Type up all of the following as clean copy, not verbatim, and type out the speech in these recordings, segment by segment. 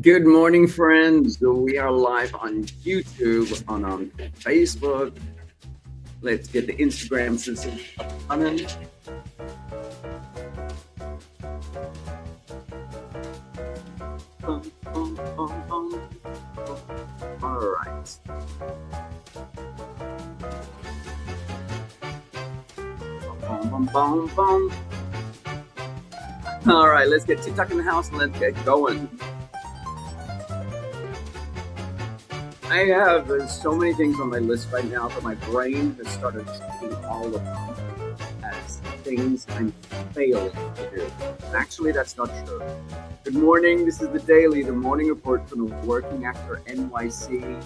Good morning, friends. We are live on YouTube, on Facebook. Let's get the Instagram system up and running. All right. All right, let's get TikTok in the house and let's get going. I have so many things on my list right now, but my brain has started treating all of them as things I'm failing to do. And actually, that's not true. Good morning. This is the daily, the morning report from the Working Actor NYC.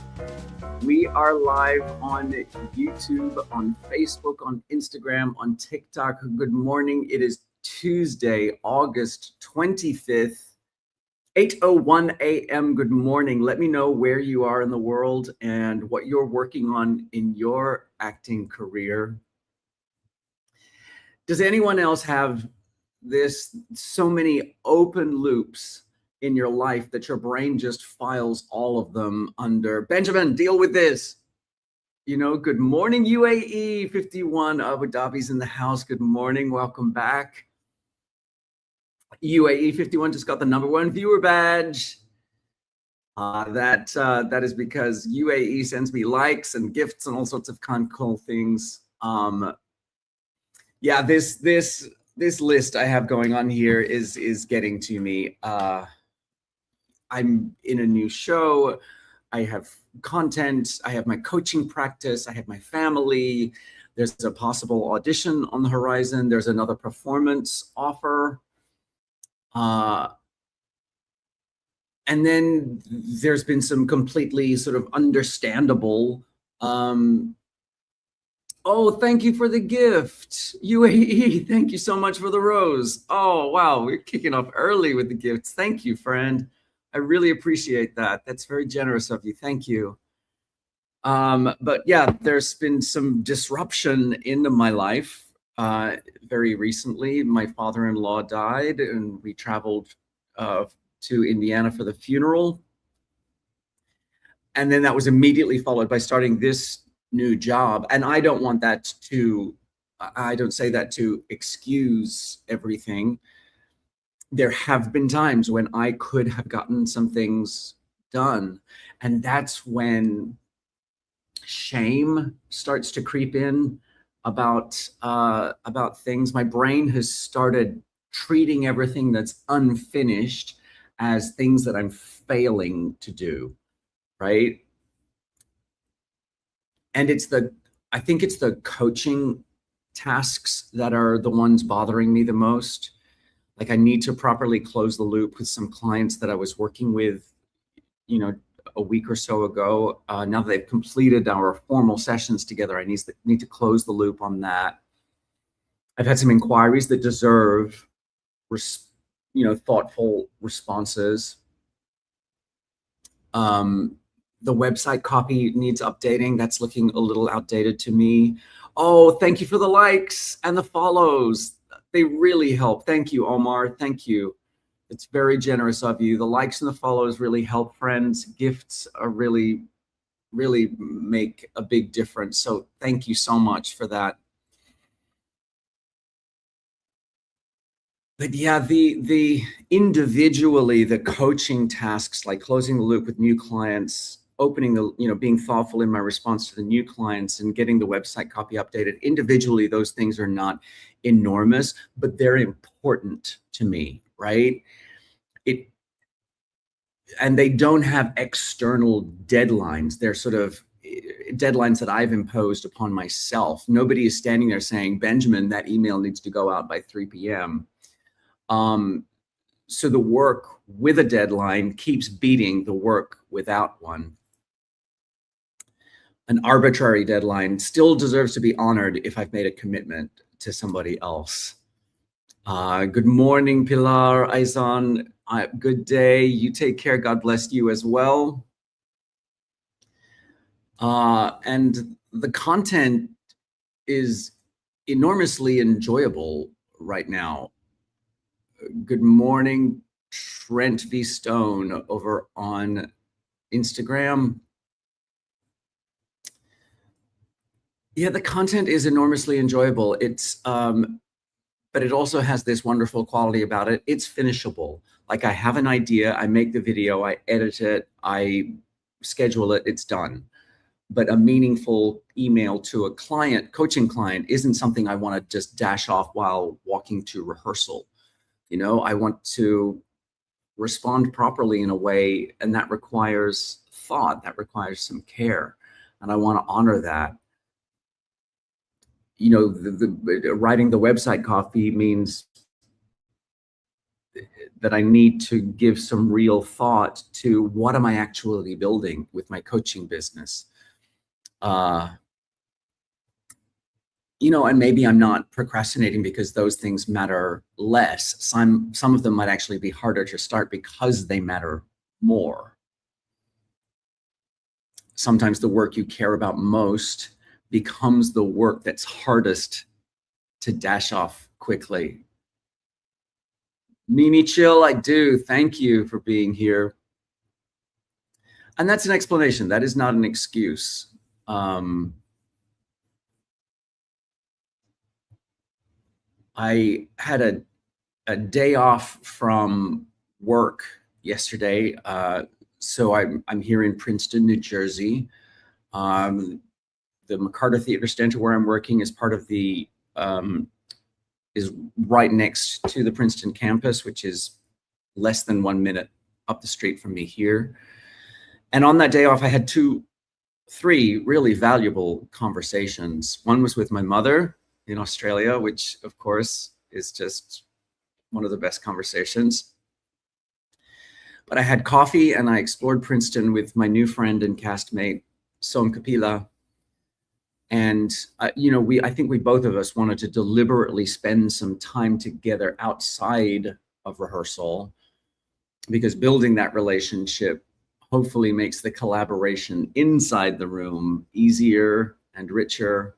We are live on YouTube, on Facebook, on Instagram, on TikTok. Good morning. It is Tuesday, August 25th. 8:01 a.m. Good morning. Let me know where you are in the world and what you're working on in your acting career. Does anyone else have so many open loops in your life that your brain just files all of them under Benjamin, deal with this? Good morning, UAE 51. Abu Dhabi's in the house. Good morning. Welcome back. UAE 51 just got the #1 viewer badge. That is because UAE sends me likes and gifts and all sorts of kind of cool things. Yeah, this list I have going on here is getting to me. I'm in a new show. I have content. I have my coaching practice. I have my family. There's a possible audition on the horizon. There's another performance offer. And then there's been some completely sort of understandable, oh, thank you for the gift, UAE. Thank you so much for the rose. Oh, wow, we're kicking off early with the gifts. Thank you, friend. I really appreciate that. That's very generous of you. Thank you. But yeah, there's been some disruption into my life. Very recently, my father-in-law died, and we traveled to Indiana for the funeral. And then that was immediately followed by starting this new job. And I don't say that to excuse everything. There have been times when I could have gotten some things done. And that's when shame starts to creep in about things. My brain has started treating everything that's unfinished as things that I'm failing to do, right? And I think it's the coaching tasks that are the ones bothering me the most. Like, I need to properly close the loop with some clients that I was working with, a week or so ago. Now that they've completed our formal sessions together, I need to close the loop on that. I've had some inquiries that deserve, thoughtful responses. The website copy needs updating. That's looking a little outdated to me. Oh, thank you for the likes and the follows. They really help. Thank you, Omar. Thank you. It's very generous of you. The likes and the follows really help, friends. Gifts are really, really make a big difference. So thank you so much for that. But yeah, the individually, the coaching tasks, like closing the loop with new clients, opening being thoughtful in my response to the new clients, and getting the website copy updated, individually, those things are not enormous, but they're important to me, right? And they don't have external deadlines. They're sort of deadlines that I've imposed upon myself. Nobody is standing there saying, Benjamin, that email needs to go out by 3 p.m. So the work with a deadline keeps beating the work without one. An arbitrary deadline still deserves to be honored if I've made a commitment to somebody else. Good morning, Pilar, Aizan. Good day. You take care. God bless you as well. And the content is enormously enjoyable right now. Good morning, Trent V. Stone over on Instagram. Yeah, the content is enormously enjoyable. But it also has this wonderful quality about it. It's finishable. Like, I have an idea, I make the video, I edit it, I schedule it, it's done. But a meaningful email to a client, coaching client, isn't something I want to just dash off while walking to rehearsal. I want to respond properly in a way, and that requires thought, that requires some care, and I want to honor that. The writing the website copy means that I need to give some real thought to what am I actually building with my coaching business. And maybe I'm not procrastinating because those things matter less. Some of them might actually be harder to start because they matter more. Sometimes the work you care about most becomes the work that's hardest to dash off quickly. Mimi Chill, I do. Thank you for being here. And that's an explanation. That is not an excuse. I had a day off from work yesterday. So I'm here in Princeton, New Jersey. The McCarter Theater Center where I'm working is part of is right next to the Princeton campus, which is less than 1 minute up the street from me here. And on that day off, I had three really valuable conversations. One was with my mother in Australia, which of course is just one of the best conversations. But I had coffee and I explored Princeton with my new friend and castmate, Som Kapila. And, I think we both of us wanted to deliberately spend some time together outside of rehearsal, because building that relationship hopefully makes the collaboration inside the room easier and richer.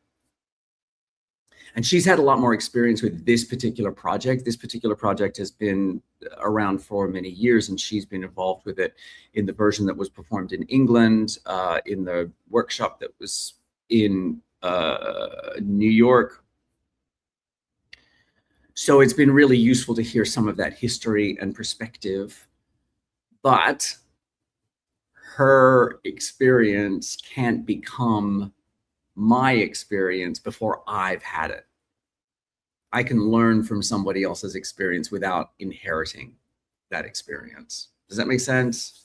And she's had a lot more experience with this particular project. This particular project has been around for many years, and she's been involved with it in the version that was performed in England, in the workshop that was in New York. So it's been really useful to hear some of that history and perspective. But her experience can't become my experience before I've had it. I can learn from somebody else's experience without inheriting that experience. Does that make sense?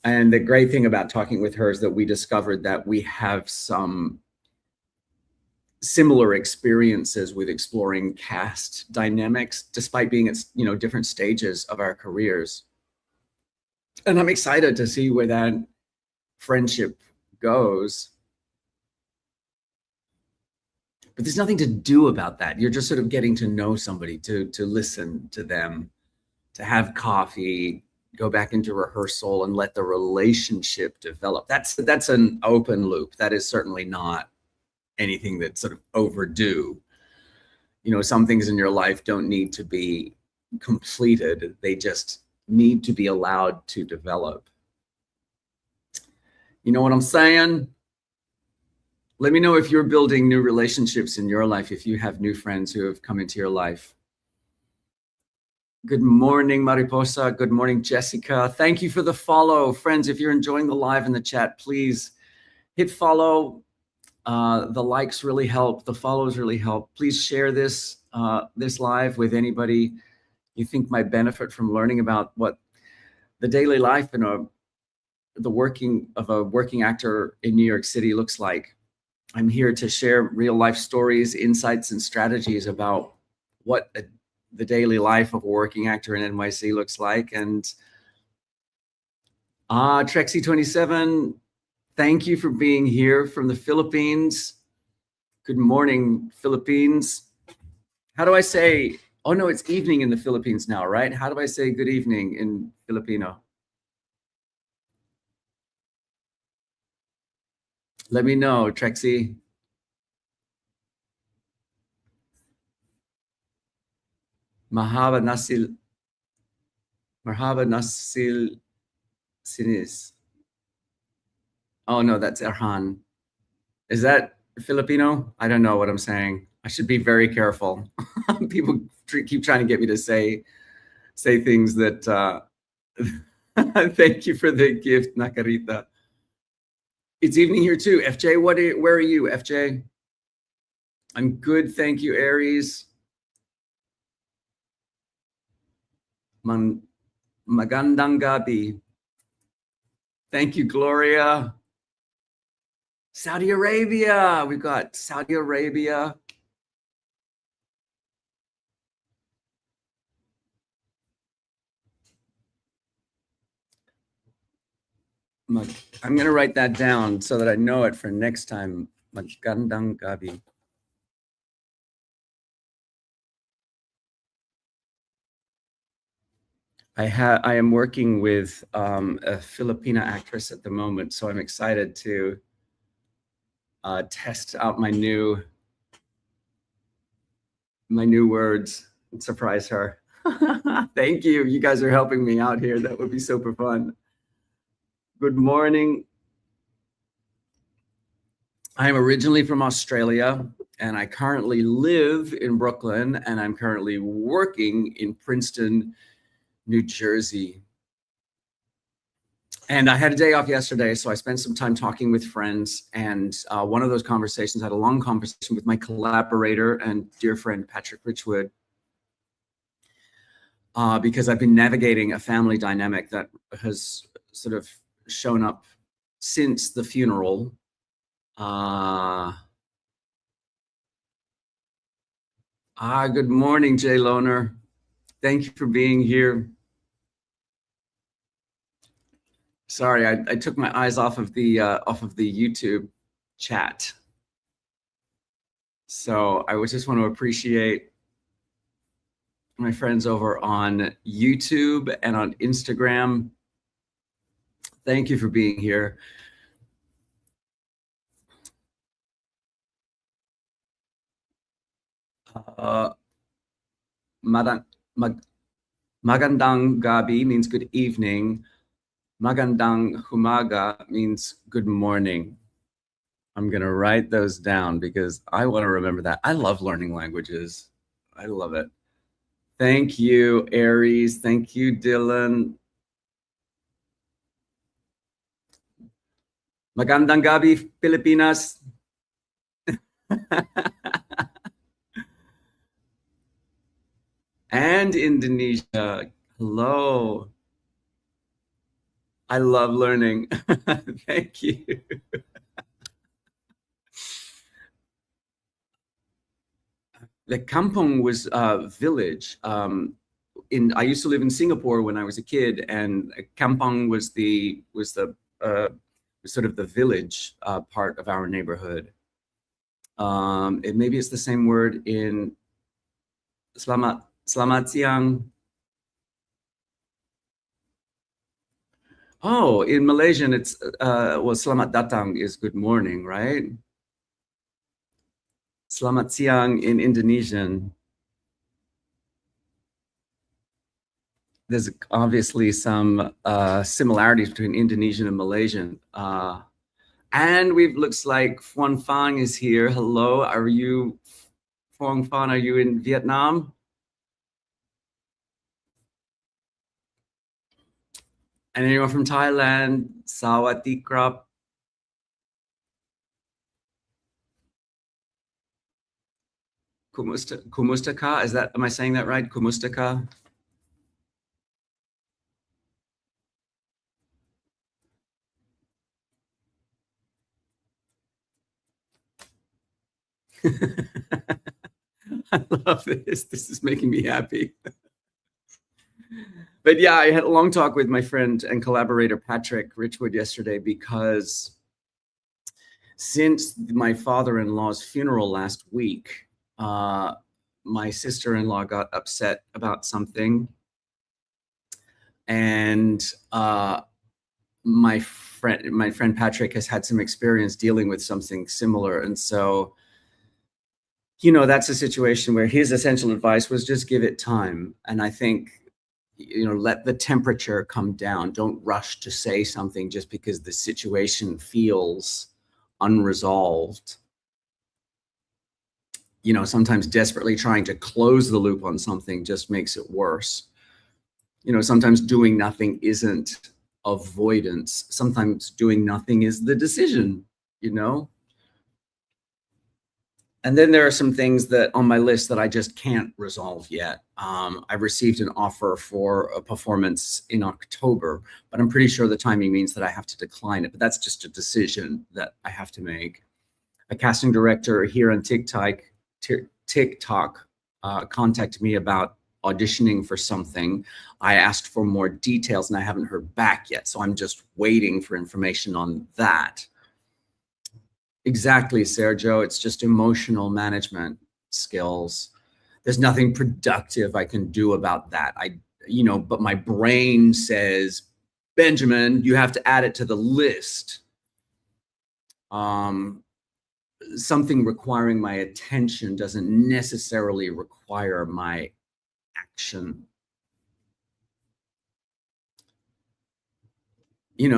And the great thing about talking with her is that we discovered that we have some similar experiences with exploring caste dynamics, despite being at different stages of our careers. And I'm excited to see where that friendship goes. But there's nothing to do about that. You're just sort of getting to know somebody, to listen to them, to have coffee, go back into rehearsal and let the relationship develop. That's an open loop. That is certainly not anything that's sort of overdue. Some things in your life don't need to be completed. They just need to be allowed to develop. You know what I'm saying? Let me know if you're building new relationships in your life, if you have new friends who have come into your life. Good morning, Mariposa. Good morning, Jessica. Thank you for the follow. Friends, if you're enjoying the live in the chat, please hit follow. The likes really help. The follows really help. Please share this live with anybody you think might benefit from learning about what the daily life in a working actor in New York City looks like. I'm here to share real life stories, insights, and strategies about what the daily life of a working actor in NYC looks like. And Trexie27, thank you for being here from the Philippines. Good morning, Philippines. How do I say, oh no, it's evening in the Philippines now, right? How do I say good evening in Filipino? Let me know, Trexie. Mahaba Nasil Marhaba Nasil Sinis. Oh no, that's Erhan. Is that Filipino? I don't know what I'm saying. I should be very careful. People keep trying to get me to say things that. Thank you for the gift, Nakarita. It's evening here too. FJ, where are you, FJ? I'm good, thank you, Aries. Magandang gabi. Thank you, Gloria. Saudi Arabia. We've got Saudi Arabia. I'm going to write that down so that I know it for next time. Magandang gabi. I am working with a Filipina actress at the moment, so I'm excited to test out my new words and surprise her. Thank you. You guys are helping me out here. That would be super fun. Good morning. I am originally from Australia, and I currently live in Brooklyn, and I'm currently working in Princeton, New Jersey. And I had a day off yesterday, so I spent some time talking with friends. And one of those conversations, I had a long conversation with my collaborator and dear friend, Patrick Richwood, because I've been navigating a family dynamic that has sort of shown up since the funeral. Good morning, Jay Loner. Thank you for being here. Sorry, I took my eyes off of the YouTube chat. So I would just want to appreciate my friends over on YouTube and on Instagram. Thank you for being here. Magandang gabi means good evening. Magandang humaga means good morning. I'm going to write those down because I want to remember that. I love learning languages. I love it. Thank you, Aries. Thank you, Dylan. Magandang gabi, Pilipinas. And Indonesia. Hello. I love learning. Thank you. The kampong was a village. I used to live in Singapore when I was a kid, and kampong was sort of the village part of our neighborhood. Maybe it's the same word in Selamat siang. Oh, in Malaysian, it's selamat datang is good morning, right? Selamat siang in Indonesian. There's obviously some similarities between Indonesian and Malaysian. And looks like Phuong Phan is here. Hello, are you, Phuong Phan, are you in Vietnam? And anyone from Thailand? Sawadee krap. Kumustaka, am I saying that right? Kumustaka? I love this. This is making me happy. But yeah, I had a long talk with my friend and collaborator Patrick Richwood yesterday because since my father-in-law's funeral last week, my sister-in-law got upset about something, and my friend Patrick has had some experience dealing with something similar, and so That's a situation where his essential advice was just give it time. And I think, let the temperature come down. Don't rush to say something just because the situation feels unresolved. Sometimes desperately trying to close the loop on something just makes it worse. Sometimes doing nothing isn't avoidance. Sometimes doing nothing is the decision, And then there are some things that on my list that I just can't resolve yet. I received an offer for a performance in October, but I'm pretty sure the timing means that I have to decline it. But that's just a decision that I have to make. A casting director here on TikTok contacted me about auditioning for something. I asked for more details and I haven't heard back yet. So I'm just waiting for information on that. Exactly, Sergio. It's just emotional management skills. There's nothing productive I can do about that. But my brain says, Benjamin, you have to add it to the list. Something requiring my attention doesn't necessarily require my action.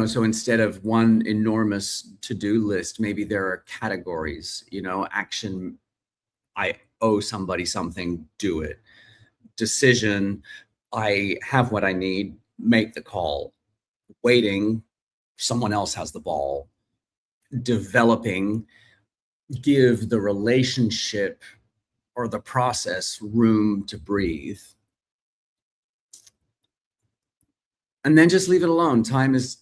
So instead of one enormous to-do list, maybe there are categories, action, I owe somebody something, do it. Decision, I have what I need, make the call. Waiting, someone else has the ball. Developing, give the relationship or the process room to breathe. And then just leave it alone. Time is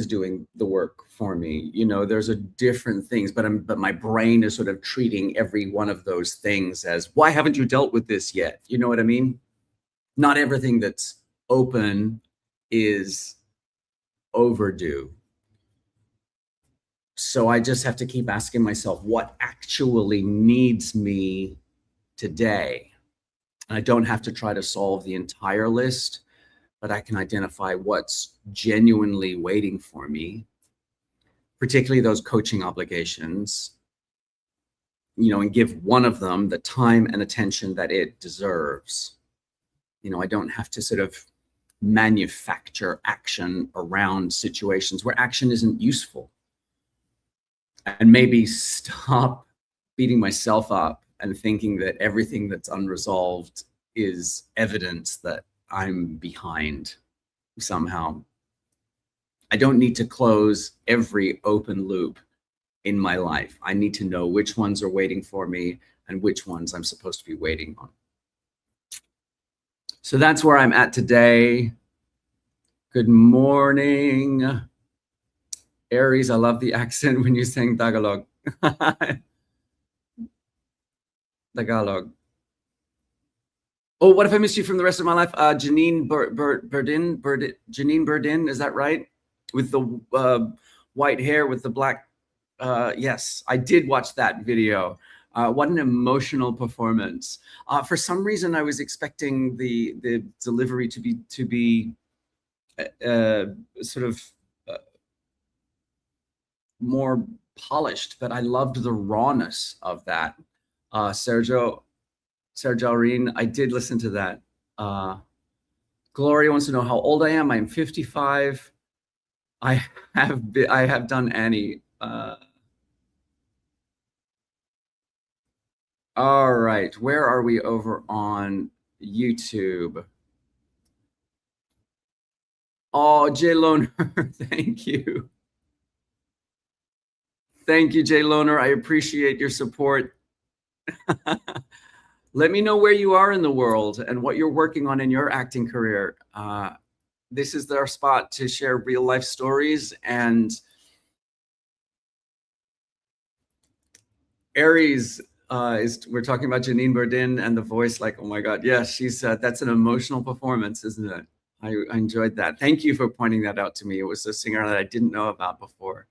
doing the work for me. There's a different things, but my brain is sort of treating every one of those things as, why haven't you dealt with this yet? You know what I mean? Not everything that's open is overdue. So I just have to keep asking myself what actually needs me today. And I don't have to try to solve the entire list, but I can identify what's genuinely waiting for me, particularly those coaching obligations, and give one of them the time and attention that it deserves. I don't have to sort of manufacture action around situations where action isn't useful. And maybe stop beating myself up and thinking that everything that's unresolved is evidence that I'm behind somehow. I don't need to close every open loop in my life. I need to know which ones are waiting for me and which ones I'm supposed to be waiting on. So that's where I'm at today. Good morning, Aries. I love the accent when you sing Tagalog. Tagalog. Oh, what if I missed you from the rest of my life? Janine Janine Burdin, is that right? With the white hair with the black. Yes, I did watch that video. What an emotional performance. For some reason, I was expecting the delivery to be sort of more polished, but I loved the rawness of that. Sergio Reen, I did listen to that. Gloria wants to know how old I am. I'm 55. I have done Annie. All right, where are we over on YouTube? Oh, Jay Loner, thank you. Thank you, Jay Loner. I appreciate your support. Let me know where you are in the world and what you're working on in your acting career. This is our spot to share real life stories. And Aries, we're talking about Janine Burdin and the voice, like, oh my God, yes, she's that's an emotional performance, isn't it? I enjoyed that. Thank you for pointing that out to me. It was a singer that I didn't know about before.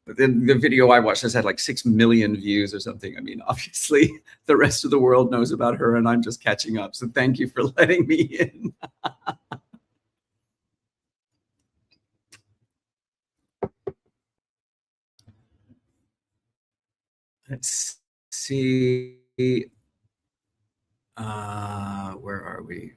But then the video I watched has had like 6 million views or something. I mean, obviously the rest of the world knows about her and I'm just catching up. So thank you for letting me in. Let's see. where are we?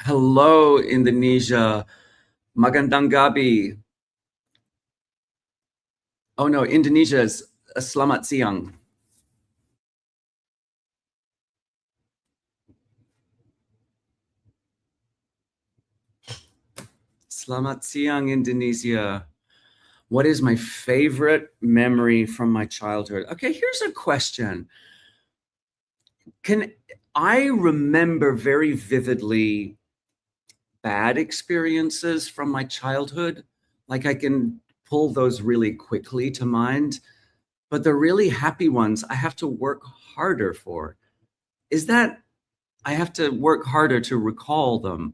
Hello, Indonesia. Magandang gabi. Oh no, Indonesia is selamat siang. Selamat siang, Indonesia. What is my favorite memory from my childhood? Okay, here's a question. I remember very vividly bad experiences from my childhood. Like I can pull those really quickly to mind, but the really happy ones I have to work harder for. Is that I have to work harder to recall them?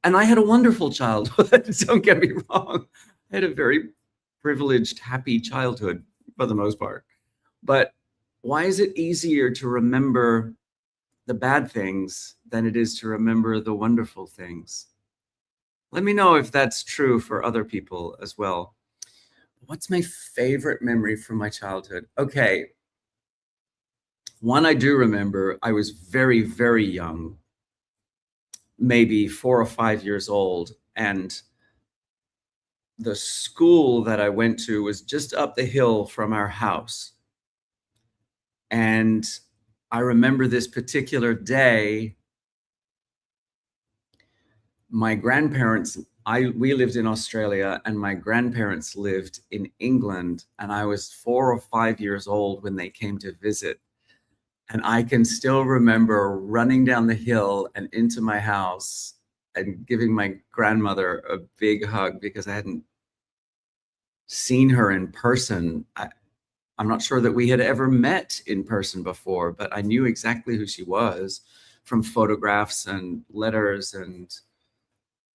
And I had a wonderful childhood. Don't get me wrong. I had a very privileged, happy childhood for the most part. But why is it easier to remember the bad things than it is to remember the wonderful things? Let me know if that's true for other people as well. What's my favorite memory from my childhood? Okay. One I do remember, I was very, very young, maybe 4 or 5 years old. And the school that I went to was just up the hill from our house. And I remember this particular day, my grandparents, we lived in Australia and my grandparents lived in England, and I was 4 or 5 years old when they came to visit. And I can still remember running down the hill and into my house and giving my grandmother a big hug because I hadn't seen her in person. I'm not sure that we had ever met in person before, but I knew exactly who she was from photographs and letters, and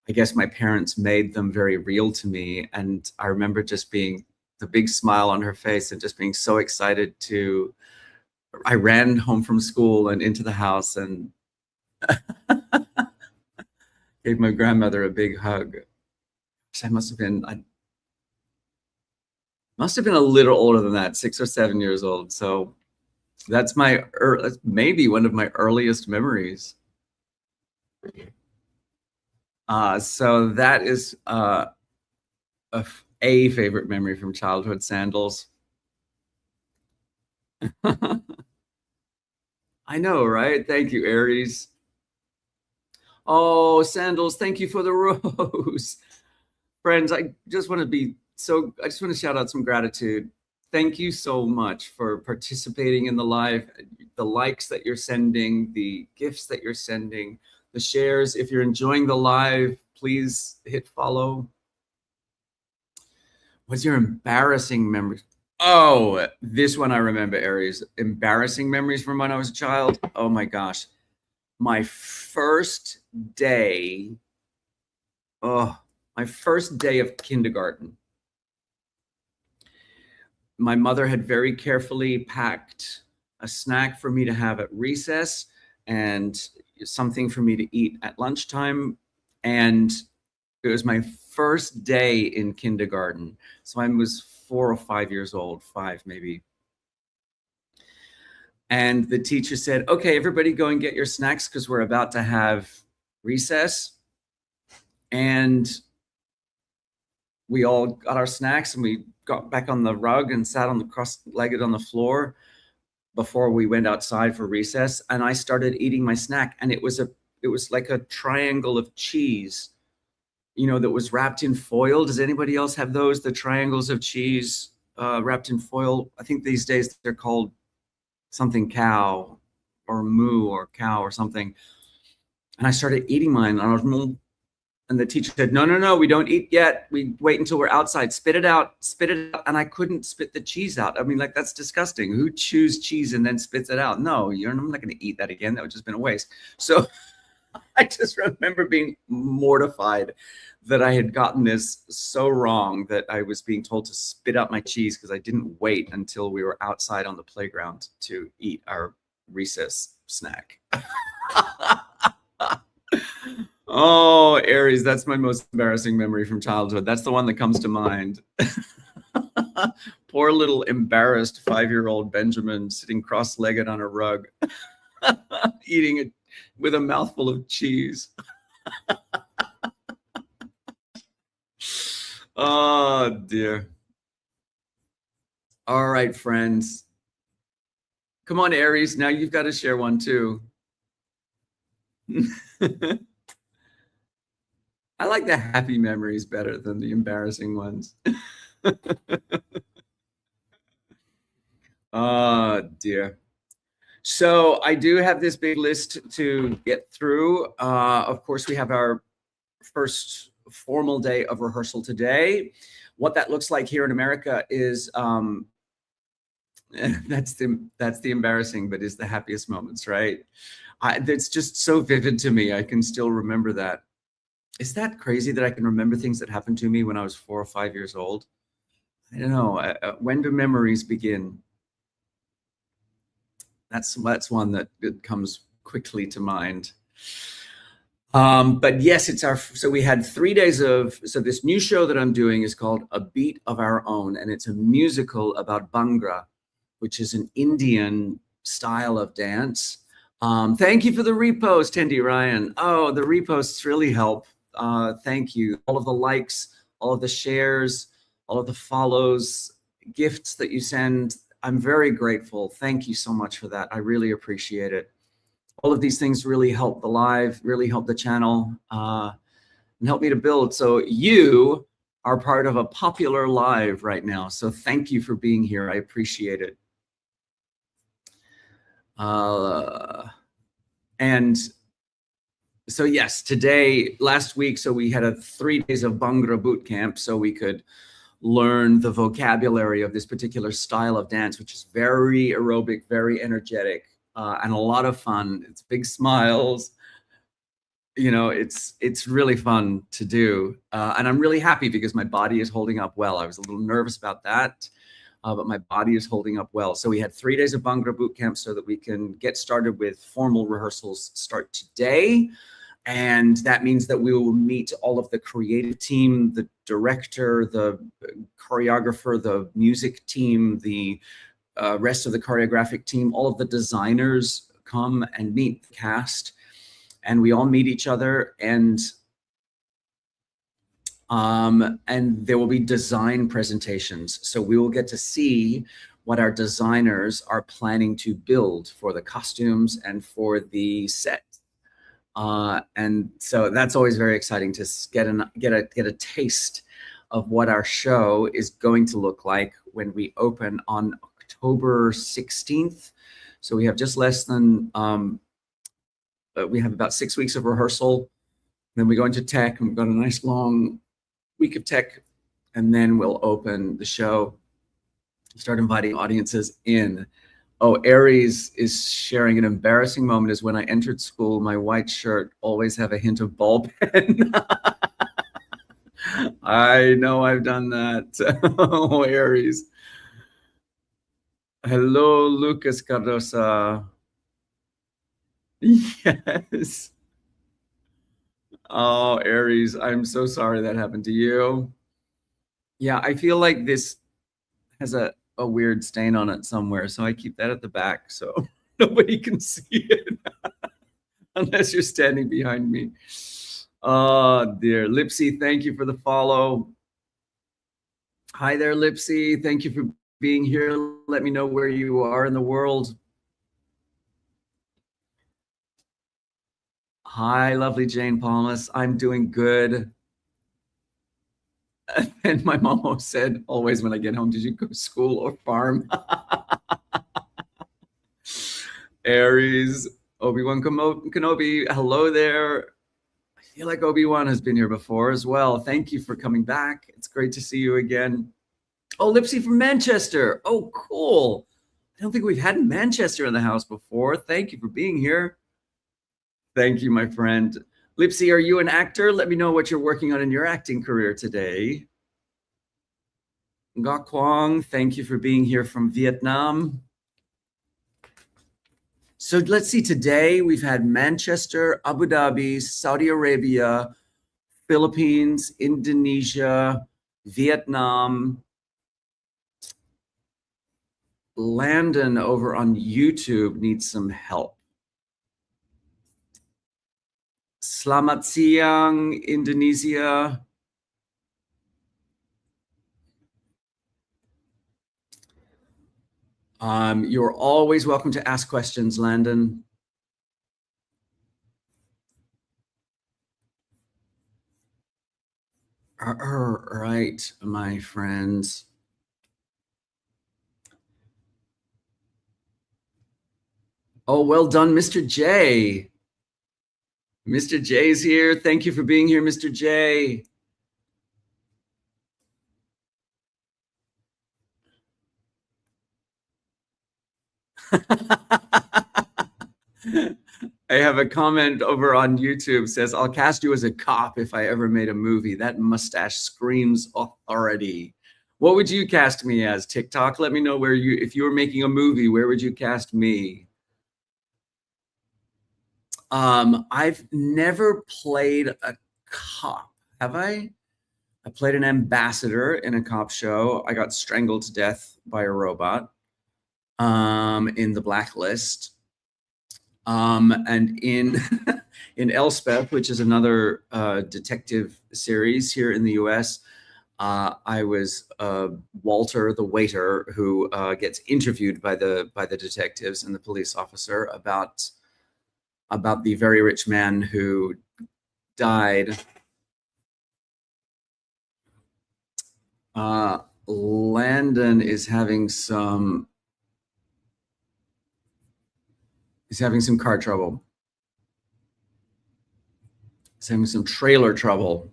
I guess my parents made them very real to me. And I remember just being the big smile on her face and just being so excited I ran home from school and into the house and gave my grandmother a big hug. I must have been a little older than that, 6 or 7 years old. So that's maybe one of my earliest memories. So that is a favorite memory from childhood, Sandals. I know, right? Thank you, Aries. Oh, Sandals, thank you for the rose. Friends, I just want to shout out some gratitude. Thank you so much for participating in the live, the likes that you're sending, the gifts that you're sending, the shares. If you're enjoying the live, please hit follow. What's your embarrassing memory? Oh, this one I remember, Aries. Embarrassing memories from when I was a child. Oh my gosh. My first day of kindergarten. My mother had very carefully packed a snack for me to have at recess and something for me to eat at lunchtime. And it was my first day in kindergarten. So I was 4 or 5 years old, 5 maybe. And the teacher said, okay, everybody go and get your snacks because we're about to have recess. And we all got our snacks and we got back on the rug and sat on the cross-legged on the floor before we went outside for recess. And I started eating my snack, and it was like a triangle of cheese, that was wrapped in foil. Does anybody else have those? The triangles of cheese wrapped in foil. I think these days they're called something cow or moo or cow or something. And I started eating mine, and the teacher said, no, we don't eat yet. We wait until we're outside. Spit it out. And I couldn't spit the cheese out. I mean, like, that's disgusting. Who chews cheese and then spits it out? No, I'm not going to eat that again. That would just been a waste. So I just remember being mortified that I had gotten this so wrong that I was being told to spit out my cheese because I didn't wait until we were outside on the playground to eat our recess snack. Oh, Aries, that's my most embarrassing memory from childhood. That's the one that comes to mind. Poor little embarrassed 5-year-old Benjamin sitting cross-legged on a rug, eating it with a mouthful of cheese. Oh, dear. All right, friends. Come on, Aries. Now you've got to share one too. I like the happy memories better than the embarrassing ones. Oh, dear. So I do have this big list to get through. Of course, we have our first formal day of rehearsal today. What that looks like here in America is that's the embarrassing, but is the happiest moments, right? That's just so vivid to me. I can still remember that. Is that crazy that I can remember things that happened to me when I was 4 or 5 years old? I don't know. When do memories begin? That's one that comes quickly to mind. But yes, so we had 3 days so this new show that I'm doing is called A Beat of Our Own, and it's a musical about Bhangra, which is an Indian style of dance. Thank you for the repost, Tendi Ryan. Oh, the reposts really help. Thank you. All of the likes, all of the shares, all of the follows, gifts that you send. I'm very grateful. Thank you so much for that. I really appreciate it. All of these things really help the live, really help the channel, and help me to build. So you are part of a popular live right now. So thank you for being here. I appreciate it. And so yes, last week, so we had 3 days of Bhangra boot camp so we could learn the vocabulary of this particular style of dance, which is very aerobic, very energetic, and a lot of fun. It's big smiles. You know, it's really fun to do. And I'm really happy because my body is holding up well. I was a little nervous about that, but my body is holding up well. So we had 3 days of Bhangra boot camp so that we can get started with formal rehearsals start today. And that means that we will meet all of the creative team, the director, the choreographer, the music team, the rest of the choreographic team, all of the designers come and meet the cast. And we all meet each other, and there will be design presentations. So we will get to see what our designers are planning to build for the costumes and for the set. And so that's always very exciting to get a taste of what our show is going to look like when we open on October 16th. So we have just less than, we have about 6 weeks of rehearsal. Then we go into tech, and we've got a nice long week of tech, and then we'll open the show, start inviting audiences in. Oh, Aries is sharing an embarrassing moment is when I entered school, my white shirt always have a hint of ball pen. I know I've done that. Oh, Aries. Hello, Lucas Cardosa. Yes. Oh, Aries, I'm so sorry that happened to you. Yeah, I feel like this has a weird stain on it somewhere, so I keep that at the back so nobody can see it unless you're standing behind me. Oh, dear. Lipsy, thank you for the follow. Hi there, Lipsy. Thank you for being here. Let me know where you are in the world. Hi, lovely Jane Palmas. I'm doing good. And my mom always said, always when I get home, did you go to school or farm? Aries, Obi-Wan Kenobi, hello there. I feel like Obi-Wan has been here before as well. Thank you for coming back. It's great to see you again. Oh, Lipsy from Manchester. Oh, cool. I don't think we've had Manchester in the house before. Thank you for being here. Thank you, my friend. Lipsy, are you an actor? Let me know what you're working on in your acting career today. Ngok Kwong, thank you for being here from Vietnam. So let's see, today we've had Manchester, Abu Dhabi, Saudi Arabia, Philippines, Indonesia, Vietnam. Landon over on YouTube needs some help. Selamat siang, Indonesia. You're always welcome to ask questions, Landon. Right, my friends. Oh, well done, Mr. J. Mr. J's here. Thank you for being here, Mr. J. I have a comment over on YouTube says, I'll cast you as a cop if I ever made a movie. That mustache screams authority. What would you cast me as, TikTok? Let me know where you, if you were making a movie, where would you cast me? I've never played a cop, have I? I played an ambassador in a cop show. I got strangled to death by a robot in The Blacklist. And in in Elspeth, which is another detective series here in the US, I was Walter, the waiter, who gets interviewed by the detectives and the police officer about the very rich man who died. Landon is having some car trouble. He's having some trailer trouble.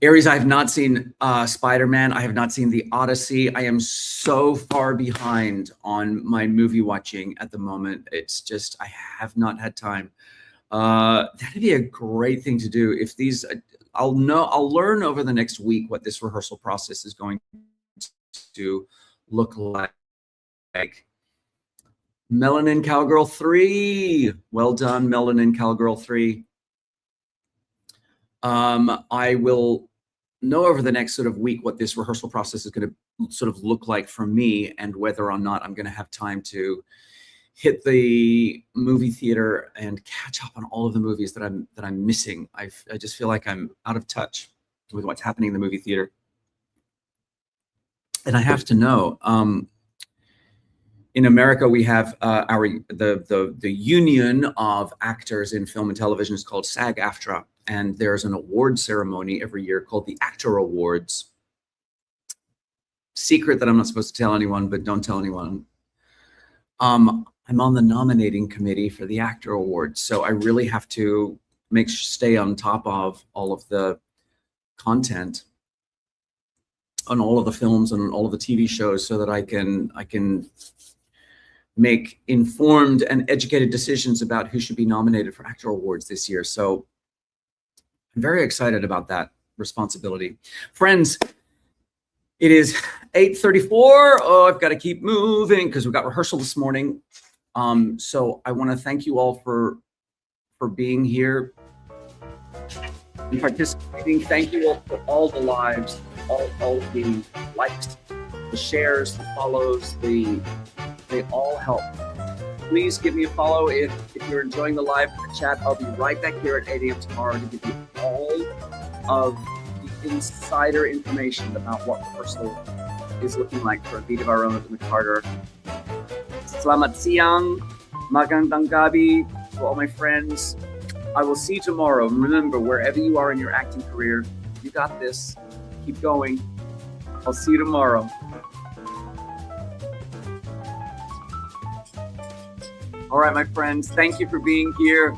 Aries, I have not seen Spider-Man. I have not seen The Odyssey. I am so far behind on my movie watching at the moment. It's just, I have not had time. That'd be a great thing to do. If these, I'll learn over the next week what this rehearsal process is going to look like. Melanin Cowgirl 3. Well done, Melanin Cowgirl 3. I will know over the next sort of week what this rehearsal process is going to sort of look like for me, and whether or not I'm going to have time to hit the movie theater and catch up on all of the movies that I'm missing. I just feel like I'm out of touch with what's happening in the movie theater. And I have to know, in America, we have the union of actors in film and television is called SAG-AFTRA, and there's an award ceremony every year called the Actor Awards. Secret that I'm not supposed to tell anyone, but don't tell anyone. I'm on the nominating committee for the Actor Awards, so I really have to stay on top of all of the content on all of the films and all of the TV shows, so that I can make informed and educated decisions about who should be nominated for Actor Awards this year. So I'm very excited about that responsibility. Friends, it is 8:34. Oh, I've got to keep moving because we've got rehearsal this morning. So I want to thank you all for being here and participating. Thank you all for all the lives, all the likes, the shares, the follows, they all help. Please give me a follow if you're enjoying the live chat. I'll be right back here at 8 a.m. tomorrow to give you all of the insider information about what rehearsal is looking like for Vida Varona de Carter. Selamat siang, magandang gabi to all my friends. I will see you tomorrow. Remember, wherever you are in your acting career, you got this. Keep going. I'll see you tomorrow. All right, my friends, thank you for being here.